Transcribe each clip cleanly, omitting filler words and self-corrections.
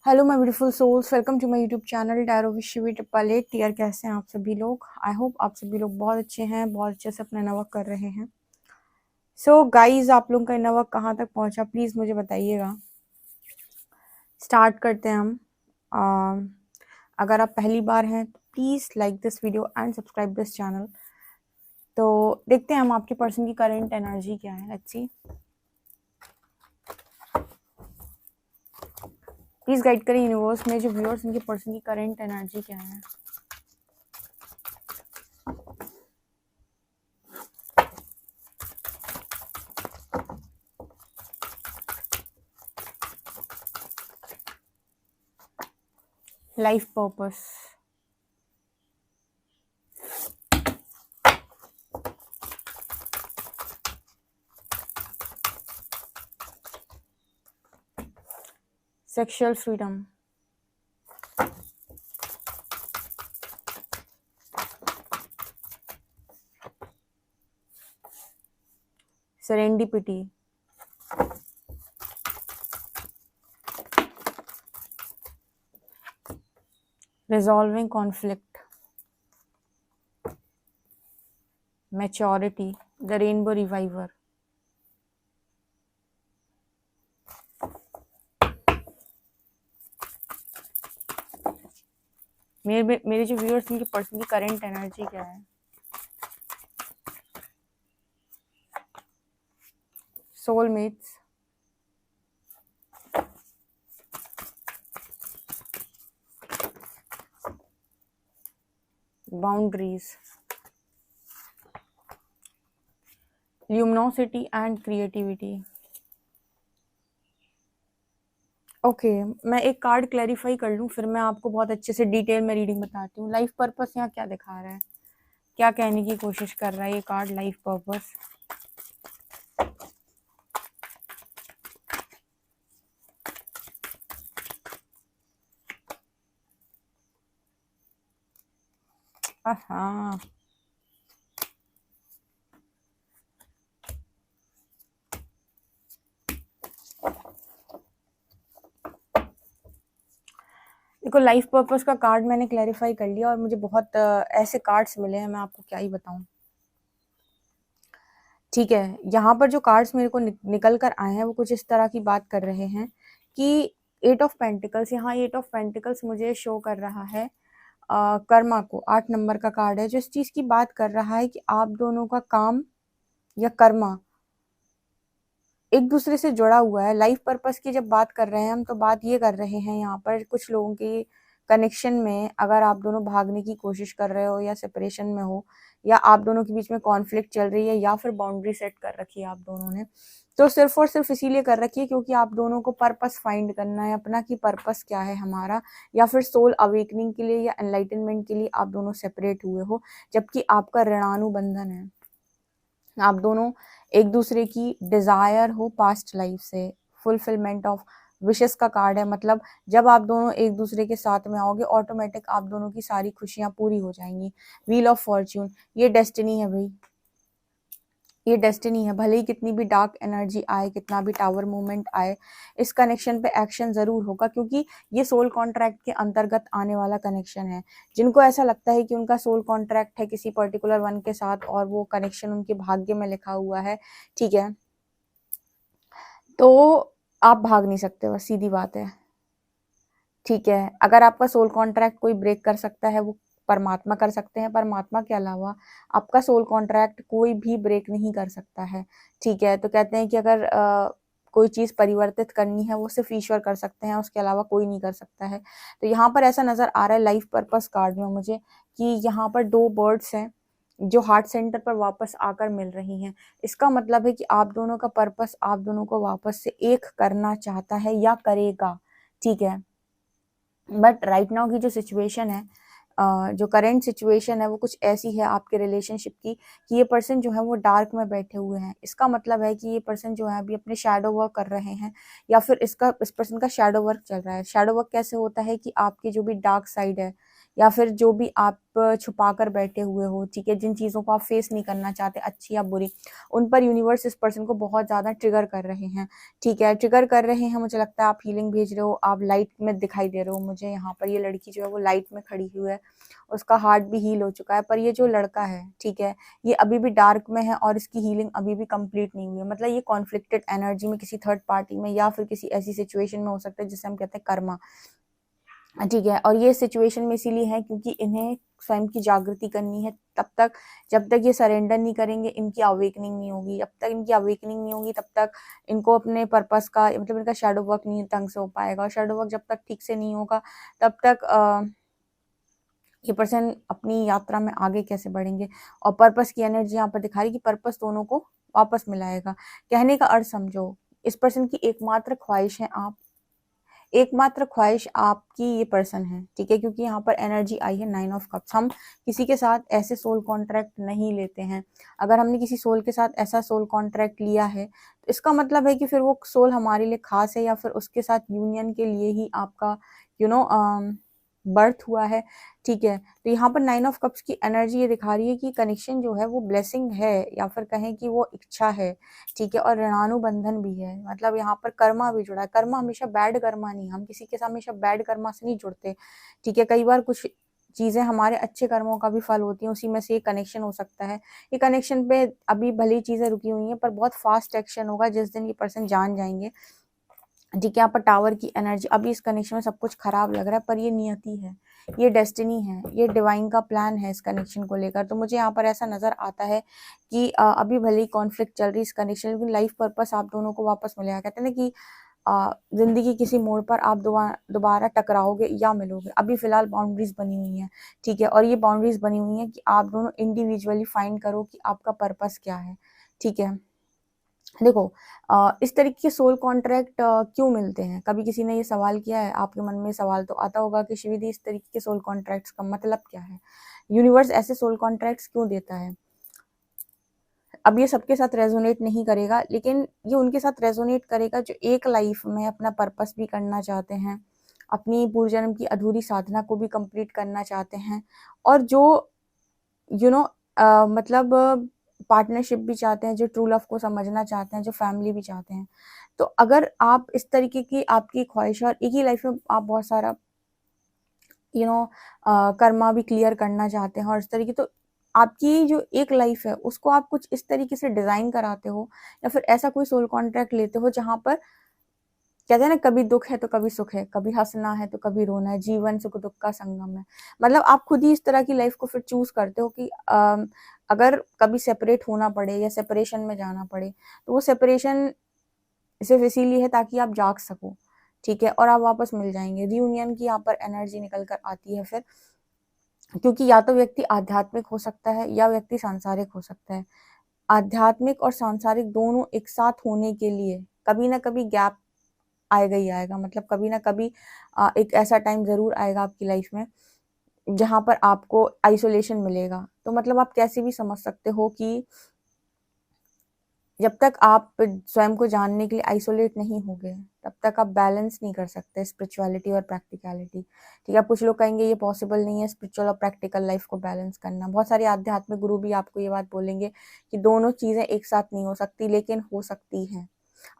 Hello my beautiful souls, welcome to my YouTube channel tarot with Shivi triple eight. टीयर, कैसे हैं आप सभी लोग? आई होप आप सभी लोग बहुत अच्छे हैं, बहुत अच्छे से अपना इनर वर्क कर रहे हैं। सो गाइज, आप लोगों का इनर वर्क कहाँ तक पहुंचा, प्लीज़ मुझे बताइएगा। स्टार्ट करते हैं हम। अगर आप पहली बार हैं तो please like this video and subscribe this channel. तो देखते हैं हम आपके पर्सन की करेंट एनर्जी क्या है। Let's see. प्लीज़ गाइड करें यूनिवर्स में जो व्यूअर्स, उनके पर्सन की करेंट एनर्जी क्या है। Life purpose, sexual freedom, serendipity, resolving conflict, maturity, the rainbow reviver, मेरे जो व्यूअर्स, उनकी पर्सन की करंट एनर्जी क्या है। Soulmates, boundaries, luminosity and creativity. Okay, मैं एक कार्ड क्लैरिफाई कर लूँ, फिर मैं आपको बहुत अच्छे से डिटेल में रीडिंग बताती हूँ। लाइफ पर्पस यहाँ क्या दिखा रहा है, क्या कहने की कोशिश कर रहा है ये कार्ड। लाइफ पर्पस, हाँ, देखो लाइफ पर्पस का कार्ड मैंने क्लैरिफाई कर लिया और मुझे बहुत ऐसे कार्ड्स मिले हैं, मैं आपको क्या ही बताऊं। ठीक है, यहाँ पर जो कार्ड्स मेरे को निकल कर आए हैं वो कुछ इस तरह की बात कर रहे हैं कि 8 ऑफ पेंटिकल्स, यहाँ 8 ऑफ पेंटिकल्स मुझे शो कर रहा है कर्मा को। 8 नंबर का कार्ड है जो इस चीज की बात कर रहा है कि आप दोनों का काम या कर्मा एक दूसरे से जुड़ा हुआ है। लाइफ पर्पस की जब बात कर रहे हैं हम, तो बात ये कर रहे हैं यहाँ पर कुछ लोगों की कनेक्शन में, अगर आप दोनों भागने की कोशिश कर रहे हो या सेपरेशन में हो या आप दोनों के बीच में कॉन्फ्लिक्ट चल रही है या फिर बाउंड्री सेट कर रखी है आप दोनों ने, तो सिर्फ और सिर्फ इसीलिए कर रखी है क्योंकि आप दोनों को पर्पस फाइंड करना है अपना, कि पर्पस क्या है हमारा, या फिर सोल अवेकनिंग के लिए या एनलाइटनमेंट के लिए आप दोनों सेपरेट हुए हो, जबकि आपका ऋणानुबंधन है। आप दोनों एक दूसरे की डिजायर हो पास्ट लाइफ से, फुलफिलमेंट ऑफ विशेस का कार्ड है। मतलब जब आप दोनों एक दूसरे के साथ में आओगे, ऑटोमेटिक आप दोनों की सारी खुशियां पूरी हो जाएंगी। व्हील ऑफ फॉर्च्यून, ये डेस्टिनी है भाई, ये डेस्टिनी है। भले ही कितनी भी डार्क एनर्जी आए, कितना भी टावर मूवमेंट आए, इस कनेक्शन पे एक्शन जरूर होगा क्योंकि ये सोल कॉन्ट्रैक्ट के अंतर्गत आने वाला कनेक्शन है। जिनको ऐसा लगता है कि उनका सोल कॉन्ट्रैक्ट है किसी पर्टिकुलर वन के साथ और वो कनेक्शन उनके भाग्य में लिखा हुआ है, ठीक है, तो आप भाग नहीं सकते, बस सीधी बात है। ठीक है, अगर आपका सोल कॉन्ट्रैक्ट कोई ब्रेक कर सकता है वो परमात्मा कर सकते हैं, परमात्मा के अलावा आपका सोल कॉन्ट्रैक्ट कोई भी ब्रेक नहीं कर सकता है। ठीक है, तो कहते हैं कि अगर कोई चीज परिवर्तित करनी है वो सिर्फ ईश्वर कर सकते हैं, उसके अलावा कोई नहीं कर सकता है। तो यहाँ पर ऐसा नजर आ रहा है लाइफ पर्पस कार्ड में मुझे कि यहाँ पर 2 बर्ड्स हैं जो हार्ट सेंटर पर वापस आकर मिल रही हैं। इसका मतलब है कि आप दोनों का पर्पस आप दोनों को वापस से एक करना चाहता है या करेगा। ठीक है, बट राइट नाउ की जो सिचुएशन है, जो करंट सिचुएशन है वो कुछ ऐसी है आपके रिलेशनशिप की कि ये पर्सन जो है वो डार्क में बैठे हुए हैं। इसका मतलब है कि ये पर्सन जो है अभी अपने शैडो वर्क कर रहे हैं, या फिर इस पर्सन का शैडो वर्क चल रहा है। शैडो वर्क कैसे होता है कि आपकी जो भी डार्क साइड है या फिर जो भी आप छुपा कर बैठे हुए हो, ठीक है, जिन चीज़ों को आप फेस नहीं करना चाहते, अच्छी या बुरी, उन पर यूनिवर्स इस पर्सन को बहुत ज़्यादा ट्रिगर कर रहे हैं, ठीक है, ट्रिगर कर रहे हैं। मुझे लगता है आप हीलिंग भेज रहे हो, आप लाइट में दिखाई दे रहे हो मुझे यहाँ पर। ये लड़की जो है वो लाइट में खड़ी हुई है, उसका हार्ट भी हील हो चुका है, पर ये जो लड़का है, ठीक है, ये अभी भी डार्क में है और इसकी हीलिंग अभी भी कंप्लीट नहीं हुई है। मतलब ये कॉन्फ्लिक्टेड एनर्जी में किसी थर्ड पार्टी में या फिर किसी ऐसी सिचुएशन में हो सकता है जिसे हम कहते हैं कर्मा, ठीक है। और ये सिचुएशन में इसीलिए है क्योंकि इन्हें स्वयं की जागृति करनी है। तब तक, जब तक ये सरेंडर नहीं करेंगे, इनकी अवेकनिंग नहीं होगी। जब तक इनकी अवेकनिंग नहीं होगी तब तक इनको अपने पर्पस का, मतलब इनका शैडो वर्क नहीं ढंग से हो पाएगा। और शैडो वर्क जब तक ठीक से नहीं होगा तब तक ये पर्सन अपनी यात्रा में आगे कैसे बढ़ेंगे। और पर्पस की एनर्जी यहाँ पर दिखा रही है कि पर्पस दोनों को वापस मिलाएगा। कहने का अर्थ समझो, इस पर्सन की एकमात्र ख्वाहिश है आप, एकमात्र ख्वाहिश आपकी ये पर्सन है, ठीक है, क्योंकि यहाँ पर एनर्जी आई है 9 ऑफ कप्स। हम किसी के साथ ऐसे सोल कॉन्ट्रैक्ट नहीं लेते हैं। अगर हमने किसी सोल के साथ ऐसा सोल कॉन्ट्रैक्ट लिया है तो इसका मतलब है कि फिर वो सोल हमारे लिए खास है, या फिर उसके साथ यूनियन के लिए ही आपका बर्थ हुआ है, ठीक है। तो यहाँ पर 9 ऑफ कप्स की एनर्जी ये दिखा रही है कि कनेक्शन जो है वो ब्लेसिंग है, या फिर कहें कि वो इच्छा है, ठीक है, और ऋणानुबंधन भी है। मतलब यहाँ पर कर्मा भी जुड़ा है। कर्मा हमेशा बैड कर्मा नहीं, हम किसी के साथ हमेशा बैड कर्मा से नहीं जुड़ते, ठीक है। कई बार कुछ चीजें हमारे अच्छे कर्मों का भी फल होती हैं, उसी में से ये कनेक्शन हो सकता है। ये कनेक्शन पे अभी भले ही चीजें रुकी हुई हैं, पर बहुत फास्ट एक्शन होगा जिस दिन ये पर्सन जान जाएंगे, ठीक है। यहाँ पर टावर की एनर्जी, अभी इस कनेक्शन में सब कुछ खराब लग रहा है, पर ये नियति है, ये डेस्टिनी है, ये डिवाइन का प्लान है इस कनेक्शन को लेकर। तो मुझे यहाँ पर ऐसा नजर आता है कि अभी भले ही कॉन्फ्लिक्ट चल रही है इस कनेक्शन, लेकिन लाइफ पर्पस आप दोनों को वापस मिलेगा। कहते हैं ना कि जिंदगी किसी मोड़ पर आप दोबारा टकराओगे या मिलोगे। अभी फिलहाल बाउंड्रीज बनी हुई हैं, ठीक है, और ये बाउंड्रीज बनी हुई हैं कि आप दोनों इंडिविजुअली फाइंड करो कि आपका पर्पस क्या है, ठीक है। देखो, इस तरीके के सोल कॉन्ट्रैक्ट क्यों मिलते हैं? कभी किसी ने ये सवाल किया है? आपके मन में सवाल तो आता होगा कि शिविदी, इस तरीके के सोल कॉन्ट्रैक्ट्स का मतलब क्या है? यूनिवर्स ऐसे सोल कॉन्ट्रैक्ट्स क्यों देता है? अब ये सबके साथ रेजोनेट नहीं करेगा, लेकिन ये उनके साथ रेजोनेट करेगा जो एक लाइफ में अपना पर्पस भी करना चाहते हैं, अपनी पूर्व जन्म की अधूरी साधना को भी कंप्लीट करना चाहते हैं, और जो यू नो मतलब पार्टनरशिप भी चाहते हैं, जो ट्रू लव को समझना चाहते हैं, जो फैमिली भी चाहते हैं। तो अगर आप इस तरीके की आपकी ख्वाहिश, और एक ही लाइफ में आप बहुत सारा कर्मा भी क्लियर करना चाहते हैं और इस तरीके, तो आपकी जो एक लाइफ है उसको आप कुछ इस तरीके से डिजाइन कराते हो, या फिर ऐसा कोई सोल कॉन्ट्रैक्ट लेते हो जहां पर कहते हैं ना, कभी दुख है तो कभी सुख है, कभी हंसना है तो कभी रोना है, जीवन सुख दुख का संगम है। मतलब आप खुद ही इस तरह की लाइफ को फिर चूज करते हो कि अगर कभी सेपरेट होना पड़े या सेपरेशन में जाना पड़े, तो वो सेपरेशन सिर्फ इसीलिए है ताकि आप जाग सको, ठीक है, और आप वापस मिल जाएंगे। रियूनियन की यहाँ पर एनर्जी निकल कर आती है फिर, क्योंकि या तो व्यक्ति आध्यात्मिक हो सकता है या व्यक्ति सांसारिक हो सकता है। आध्यात्मिक और सांसारिक दोनों एक साथ होने के लिए कभी ना कभी गैप आएगा ही आएगा। मतलब कभी ना कभी एक ऐसा टाइम जरूर आएगा आपकी लाइफ में जहां पर आपको आइसोलेशन मिलेगा। तो मतलब आप कैसे भी समझ सकते हो कि जब तक आप स्वयं को जानने के लिए आइसोलेट नहीं होगे तब तक आप बैलेंस नहीं कर सकते स्पिरिचुअलिटी और प्रैक्टिकलिटी, ठीक है। कुछ लोग कहेंगे ये पॉसिबल नहीं है स्पिरिचुअल और प्रैक्टिकल लाइफ को बैलेंस करना। बहुत सारे आध्यात्मिक गुरु भी आपको ये बात बोलेंगे कि दोनों चीजें एक साथ नहीं हो सकती, लेकिन हो सकती है।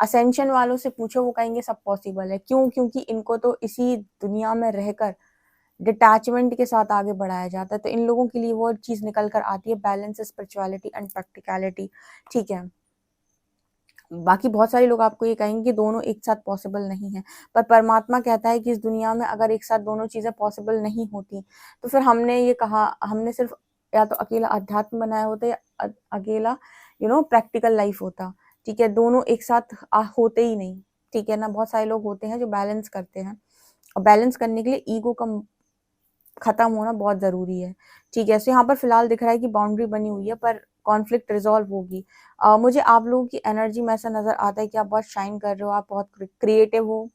असेंशन वालों से पूछो, वो कहेंगे सब पॉसिबल है। क्यों? क्योंकि इनको तो इसी दुनिया में रहकर डिटैचमेंट के साथ आगे बढ़ाया जाता है। तो इन लोगों के लिए वो चीज निकल कर आती है, बैलेंस स्पिरिचुअलिटी एंड प्रैक्टिकलिटी, ठीक है। बाकी बहुत सारे लोग आपको ये कहेंगे कि दोनों एक साथ पॉसिबल नहीं है, पर परमात्मा कहता है कि इस दुनिया में अगर एक साथ दोनों चीजें पॉसिबल नहीं होती तो फिर हमने ये कहा, हमने सिर्फ या तो अकेला अध्यात्म बनाया होता या अकेला प्रैक्टिकल लाइफ होता, ठीक है। दोनों एक साथ होते ही नहीं, ठीक है ना। बहुत सारे लोग होते हैं जो बैलेंस करते हैं, और बैलेंस करने के लिए ईगो का खत्म होना बहुत जरूरी है, ठीक है। सो यहाँ पर फिलहाल दिख रहा है कि बाउंड्री बनी हुई है, पर कॉन्फ्लिक्ट रिजॉल्व होगी। मुझे आप लोगों की एनर्जी में ऐसा नजर आता है कि आप बहुत शाइन कर रहे हो, आप बहुत क्रिएटिव हो,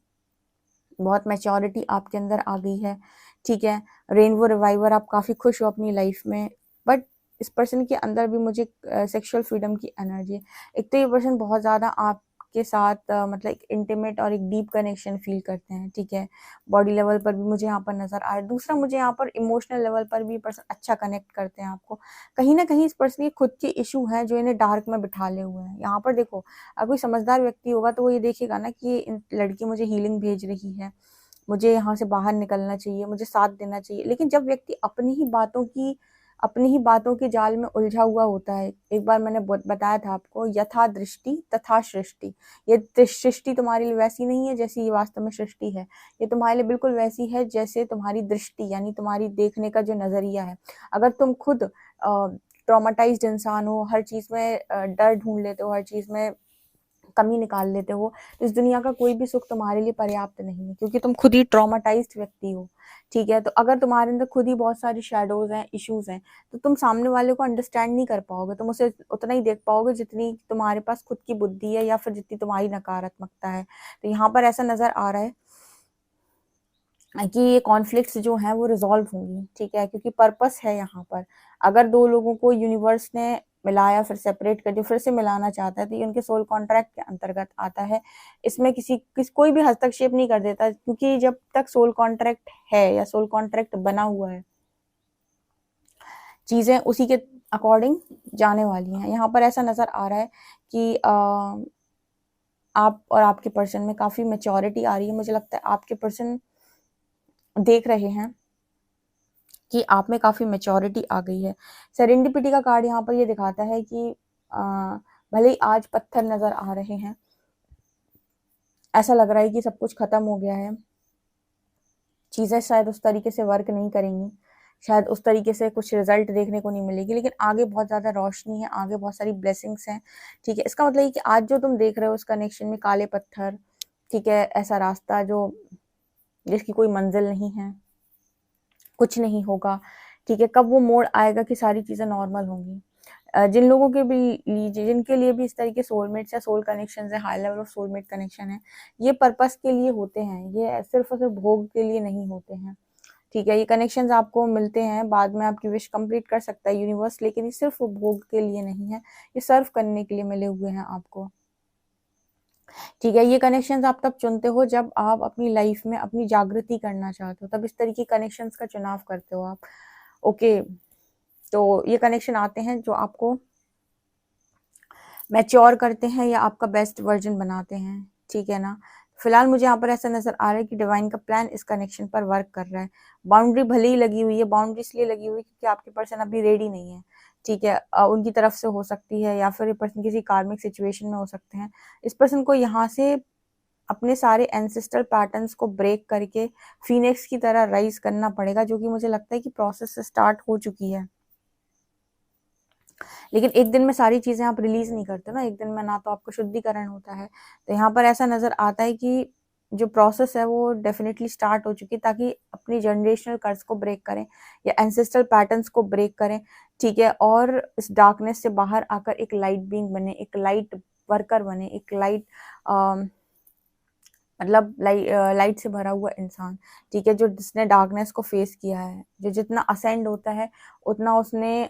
बहुत मैच्योरिटी आपके अंदर आ गई है, ठीक है। रेनबो रिवाइवर, आप काफी खुश हो अपनी लाइफ में, बट इस पर्सन के अंदर भी मुझे सेक्सुअल फ्रीडम की एनर्जी है। एक तो ये पर्सन बहुत ज्यादा आप आपके साथ मतलब एक इंटीमेट और एक डीप कनेक्शन फील करते हैं, ठीक है। बॉडी लेवल पर भी मुझे यहाँ पर नज़र आ रहा है। दूसरा, मुझे यहाँ पर इमोशनल लेवल पर भी पर्सन अच्छा कनेक्ट करते हैं आपको। कहीं ना कहीं इस पर्सन के खुद के इशू हैं जो इन्हें डार्क में बिठा ले हुए हैं। यहाँ पर देखो, अगर कोई समझदार व्यक्ति होगा तो वो ये देखेगा ना कि ये लड़की मुझे हीलिंग भेज रही है, मुझे यहाँ से बाहर निकलना चाहिए, मुझे साथ देना चाहिए। लेकिन जब व्यक्ति अपनी ही बातों के जाल में उलझा हुआ होता है, एक बार मैंने बताया था आपको, यथा दृष्टि तथा सृष्टि। ये सृष्टि तुम्हारे लिए वैसी नहीं है जैसी ये वास्तव में सृष्टि है, ये तुम्हारे लिए बिल्कुल वैसी है जैसे तुम्हारी दृष्टि यानी तुम्हारी देखने का जो नजरिया है। अगर तुम खुद ट्रॉमाटाइज्ड इंसान हो, हर चीज में डर ढूंढ लेते हो, हर चीज में कमी निकाल लेते हो, तो इस दुनिया का कोई भी सुख तुम्हारे लिए पर्याप्त नहीं है, क्योंकि तुम खुद ही ट्रॉमाटाइज्ड व्यक्ति हो, ठीक है। तो अगर तुम्हारे अंदर खुद ही बहुत सारी शैडोज हैं, इश्यूज हैं, तो तुम सामने वाले को अंडरस्टैंड नहीं कर पाओगे, तुम उसे उतना ही देख पाओगे जितनी तुम्हारे पास खुद की बुद्धि है या फिर जितनी तुम्हारी नकारात्मकता है। तो यहाँ पर ऐसा नजर आ रहा है कि ये कॉन्फ्लिक्ट्स जो हैं वो रिजॉल्व होंगी, ठीक है, क्योंकि पर्पस है यहाँ पर। अगर दो लोगों को यूनिवर्स ने मिलाया, फिर सेपरेट कर दिया, फिर से मिलाना चाहता है, तो ये उनके सोल कॉन्ट्रैक्ट के अंतर्गत आता है। इसमें कोई भी हस्तक्षेप नहीं कर देता, क्योंकि जब तक सोल कॉन्ट्रैक्ट है या सोल कॉन्ट्रैक्ट बना हुआ है, चीजें उसी के अकॉर्डिंग जाने वाली हैं। यहाँ पर ऐसा नजर आ रहा है कि आप और आपके पर्सन में काफी मेच्योरिटी आ रही है। मुझे लगता है आपके पर्सन देख रहे हैं कि आप में काफी मेच्योरिटी आ गई है। सेरेंडिपिटी का कार्ड यहाँ पर ये दिखाता है कि भले ही आज पत्थर नजर आ रहे हैं, ऐसा लग रहा है कि सब कुछ खत्म हो गया है, चीजें शायद उस तरीके से वर्क नहीं करेंगी, शायद उस तरीके से कुछ रिजल्ट देखने को नहीं मिलेगी, लेकिन आगे बहुत ज्यादा रोशनी है, आगे बहुत सारी ब्लेसिंग्स हैं, ठीक है। इसका मतलब ये कि आज जो तुम देख रहे हो उस कनेक्शन में काले पत्थर, ठीक है, ऐसा रास्ता जो जिसकी कोई मंजिल नहीं है, कुछ नहीं होगा, ठीक है। कब वो मोड़ आएगा कि सारी चीजें नॉर्मल होंगी। जिन लोगों के भी लीजिए, जिनके लिए भी इस तरीके सोलमेट्स या सोल कनेक्शन है, high level of soulmate connection है, ये पर्पस के लिए होते हैं, ये सिर्फ और सिर्फ भोग के लिए नहीं होते हैं, ठीक है। ये कनेक्शंस आपको मिलते हैं, बाद में आपकी विश कंप्लीट कर सकता है यूनिवर्स, लेकिन ये सिर्फ भोग के लिए नहीं है, ये सर्व करने के लिए मिले हुए हैं आपको, ठीक है। ये कनेक्शंस आप तब चुनते हो जब आप अपनी लाइफ में अपनी जागृति करना चाहते हो, तब इस तरीके कनेक्शंस का चुनाव करते हो आप, ओके। तो ये कनेक्शन आते हैं जो आपको मैच्योर करते हैं या आपका बेस्ट वर्जन बनाते हैं, ठीक है ना। फिलहाल मुझे यहाँ पर ऐसा नजर आ रहा है कि डिवाइन का प्लान इस कनेक्शन पर वर्क कर रहा है। बाउंड्री भले ही लगी हुई है, बाउंड्री इसलिए लगी हुई है क्योंकि आपके पर्सन अभी रेडी नहीं है, ठीक है। उनकी तरफ से हो सकती है या फिर ये पर्सन किसी कार्मिक सिचुएशन में हो सकते हैं। इस पर्सन को यहाँ से अपने सारे एंसेस्ट्रल पैटर्न्स को ब्रेक करके फीनिक्स की तरह राइज करना पड़ेगा, जो कि मुझे लगता है कि प्रोसेस स्टार्ट हो चुकी है। लेकिन एक दिन में सारी चीजें आप रिलीज नहीं करते ना, एक दिन में ना तो आपका शुद्धिकरण होता है। तो यहाँ पर ऐसा नजर आता है कि जो प्रोसेस है वो डेफिनेटली स्टार्ट हो चुकी है, ताकि अपनी जनरेशनल कर्ज को ब्रेक करें या एंसेस्ट्रल पैटर्न्स को ब्रेक करें, ठीक है। और इस डार्कनेस से बाहर आकर एक लाइट बीइंग बने, एक लाइट वर्कर बने, एक लाइट मतलब लाइट से भरा हुआ इंसान, ठीक है, जो जिसने डार्कनेस को फेस किया है, जो जितना असेंड होता है उतना उसने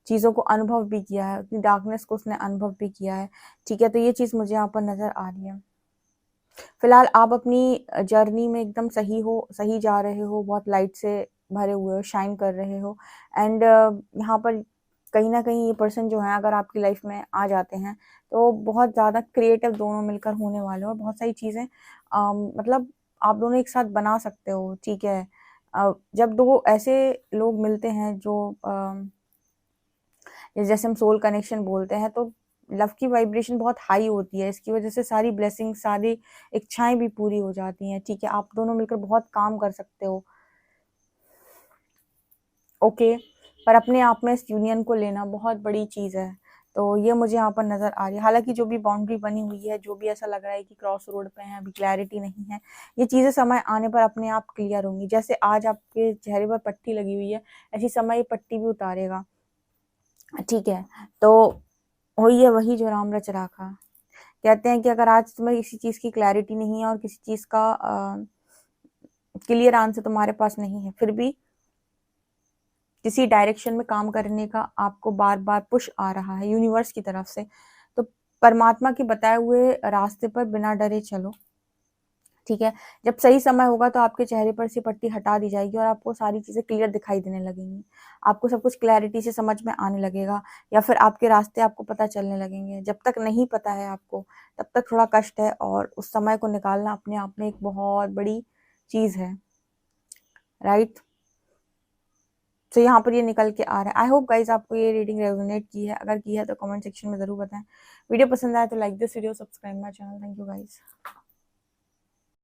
चीजों को अनुभव भी किया है, उतनी डार्कनेस को उसने अनुभव भी किया है, ठीक है। तो ये चीज मुझे यहाँ पर नजर आ रही है। फिलहाल आप अपनी जर्नी में एकदम सही जा रहे हो, बहुत लाइट से भरे हुए हो, शाइन कर रहे हो। एंड यहाँ पर कहीं ना कहीं ये पर्सन जो है अगर आपकी लाइफ में आ जाते हैं तो बहुत ज्यादा क्रिएटिव दोनों मिलकर होने वाले हो, और बहुत सारी चीजें मतलब आप दोनों एक साथ बना सकते हो, ठीक है। जब दो ऐसे लोग मिलते हैं जो जैसे हम सोल कनेक्शन बोलते हैं, तो लव की वाइब्रेशन बहुत हाई होती है, इसकी वजह से सारी ब्लेसिंग, सारी इच्छाएं भी पूरी हो जाती हैं, ठीक है। आप दोनों मिलकर बहुत काम कर सकते हो, ओके। पर अपने आप में इस यूनियन को लेना बहुत बड़ी चीज है, तो ये मुझे यहाँ पर नजर आ रही है। हालांकि जो भी बाउंड्री बनी हुई है, जो भी ऐसा लग रहा है कि क्रॉस रोड पे है, अभी क्लैरिटी नहीं है, ये चीजें समय आने पर अपने आप क्लियर होंगी। जैसे आज आपके चेहरे पर पट्टी लगी हुई है, ऐसी समय ये पट्टी भी उतारेगा, ठीक है। तो वही है, वही जो राम रच राखा। कहते हैं कि अगर आज तुम्हें किसी चीज की क्लैरिटी नहीं है और किसी चीज का क्लियर आंसर तुम्हारे पास नहीं है, फिर भी किसी डायरेक्शन में काम करने का आपको बार बार पुश आ रहा है यूनिवर्स की तरफ से, तो परमात्मा के बताए हुए रास्ते पर बिना डरे चलो, ठीक है। जब सही समय होगा तो आपके चेहरे पर से पट्टी हटा दी जाएगी और आपको सारी चीज़ें क्लियर दिखाई देने लगेंगी। आपको सब कुछ क्लैरिटी से समझ में आने लगेगा, या फिर आपके रास्ते आपको पता चलने लगेंगे। जब तक नहीं पता है आपको, तब तक थोड़ा कष्ट है, और उस समय को निकालना अपने आप में एक बहुत बड़ी चीज़ है, राइट। तो यहाँ पर ये निकल के आ रहा है। आई होप गाइज आपको ये रीडिंग रेजोनेट की है। अगर की है तो कमेंट सेक्शन में ज़रूर बताएं। वीडियो पसंद आए तो like this video, subscribe my channel. Thank you guys.